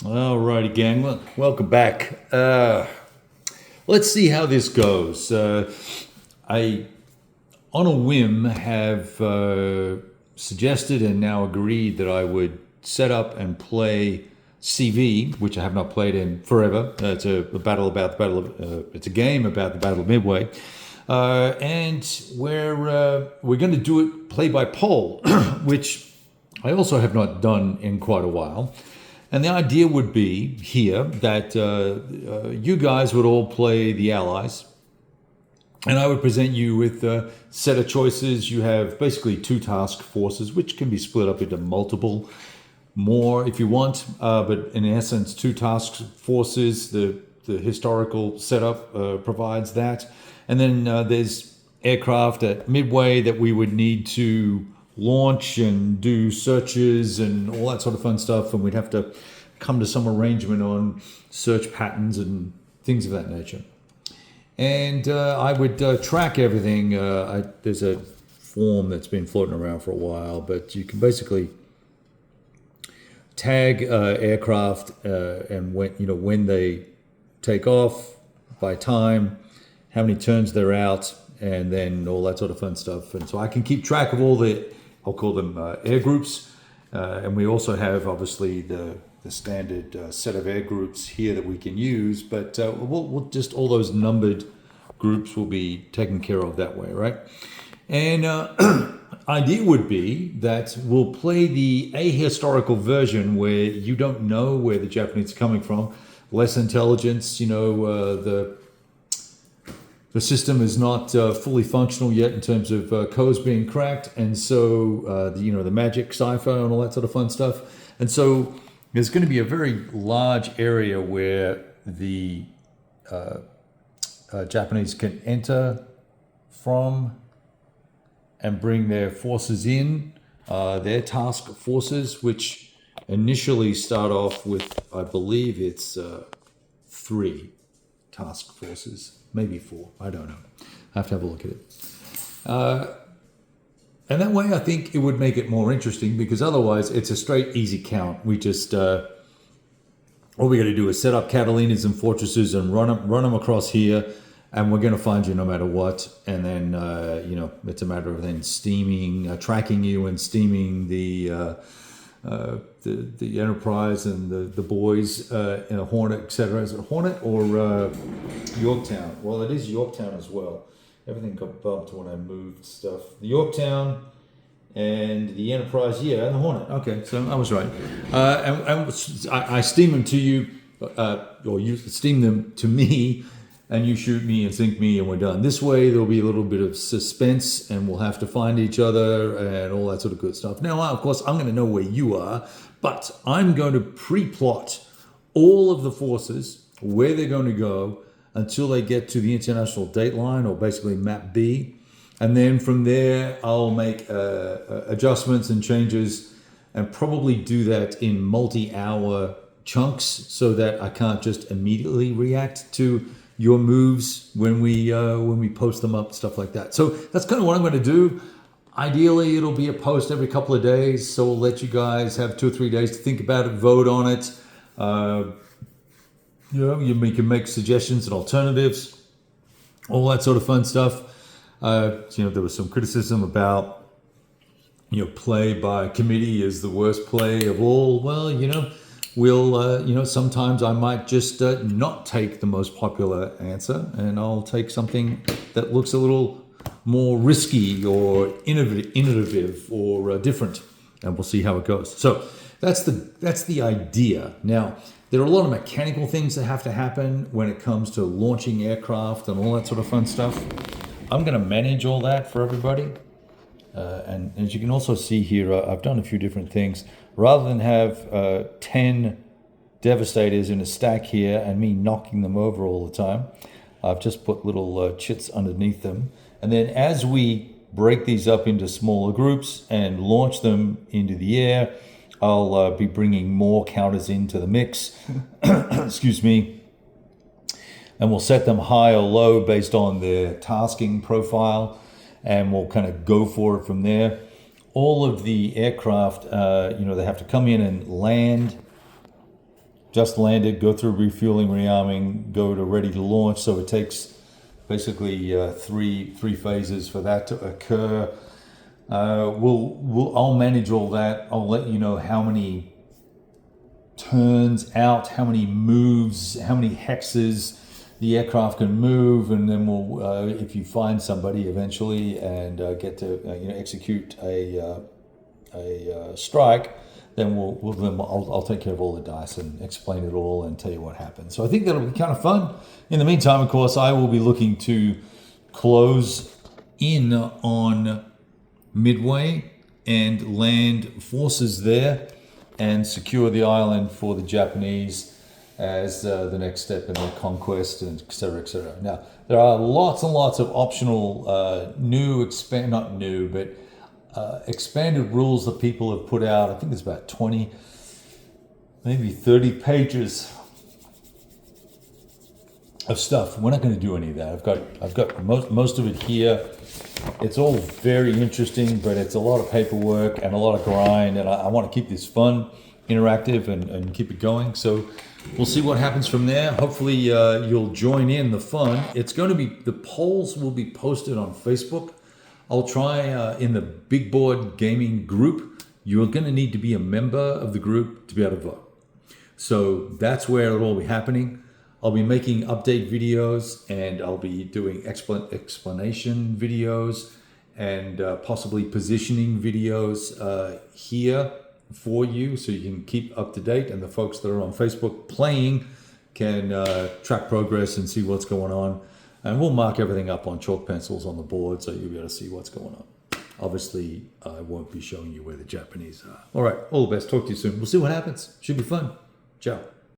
All righty, gang. Well, welcome back. Let's see how this goes. I, on a whim, have suggested and now agreed that I would set up and play CV, which I have not played in forever. It's a battle about the battle of. It's a game about the Battle of Midway, and we're going to do it play by poll, which I also have not done in quite a while. And the idea would be here that you guys would all play the allies, and I would present you with a set of choices. You have basically two task forces, which can be split up into multiple more if you want, but in essence, two task forces. The historical setup provides that. And then there's aircraft at Midway that we would need to launch and do searches and all that sort of fun stuff, and we'd have to come to some arrangement on search patterns and things of that nature. And I would track everything. There's a form that's been floating around for a while, but you can basically tag aircraft and when they take off, by time, how many turns they're out, and then all that sort of fun stuff. And so I can keep track of all the, I'll call them air groups, and we also have obviously the standard set of air groups here that we can use, but we'll just, all those numbered groups will be taken care of that way, right? And idea would be that we'll play the ahistorical version where you don't know where the Japanese are coming from, less intelligence, the system is not fully functional yet in terms of codes being cracked, and so the magic cipher and all that sort of fun stuff. And so there's going to be a very large area where the Japanese can enter from and bring their forces in, their task forces, which initially start off with, I believe it's 3 task forces, maybe 4, I don't know. I have to have a look at it. And that way I think it would make it more interesting, because otherwise it's a straight easy count. We just, all we got to do is set up Catalinas and fortresses and run them across here, and we're going to find you no matter what. And then, it's a matter of then tracking you and steaming the Enterprise and the boys in a Hornet, etc. Is it Hornet or Yorktown? Well, it is Yorktown as well. Everything got bumped when I moved stuff. The Yorktown and the Enterprise, yeah, and the Hornet. Okay, so I was right. And I steam them to you, or you steam them to me, and you shoot me and sink me, and we're done. This way, there'll be a little bit of suspense, and we'll have to find each other and all that sort of good stuff. Now, of course, I'm going to know where you are, but I'm going to pre-plot all of the forces, where they're going to go, until they get to the international date line, or basically map B. And then from there, I'll make adjustments and changes, and probably do that in multi-hour chunks, so that I can't just immediately react to your moves when we post them up, stuff like that. So that's kind of what I'm going to do. Ideally, it'll be a post every couple of days, so we'll let you guys have 2 or 3 days to think about it, vote on it. You can make suggestions and alternatives, all that sort of fun stuff. There was some criticism about, play by committee is the worst play of all. Well, we'll, sometimes I might just not take the most popular answer, and I'll take something that looks a little more risky or innovative or different, and we'll see how it goes. So that's the idea. Now, there are a lot of mechanical things that have to happen when it comes to launching aircraft and all that sort of fun stuff. I'm going to manage all that for everybody. And as you can also see here, I've done a few different things. Rather than have 10 Devastators in a stack here and me knocking them over all the time, I've just put little chits underneath them. And then as we break these up into smaller groups and launch them into the air, I'll be bringing more counters into the mix. Excuse me. And we'll set them high or low based on their tasking profile, and we'll kind of go for it from there. All of the aircraft, they have to come in and land just landed, go through refueling, rearming, go to ready to launch. So it takes basically three phases for that to occur. I'll manage all that. I'll let you know how many turns out, how many moves, how many hexes the aircraft can move, and then we'll, if you find somebody eventually and get to execute a strike, then I'll take care of all the dice and explain it all and tell you what happened. So I think that'll be kind of fun. In the meantime, of course, I will be looking to close in on Midway and land forces there and secure the island for the Japanese as the next step in their conquest, and et cetera, et cetera. Now, there are lots and lots of optional expanded rules that people have put out. I think there's about 20, maybe 30 pages of stuff. We're not going to do any of that. I've got most of it here. It's all very interesting, but it's a lot of paperwork and a lot of grind, and I want to keep this fun, interactive, and keep it going. So we'll see what happens from there. Hopefully you'll join in the fun. It's going to be, the polls will be posted on Facebook. I'll try in the Big Board Gaming group. You're going to need to be a member of the group to be able to vote. So that's where it'll all be happening. I'll be making update videos, and I'll be doing explanation videos and possibly positioning videos here for you, so you can keep up to date, and the folks that are on Facebook playing can track progress and see what's going on. And we'll mark everything up on chalk pencils on the board, so you'll be able to see what's going on. Obviously, I won't be showing you where the Japanese are. All right, all the best. Talk to you soon. We'll see what happens. Should be fun. Ciao.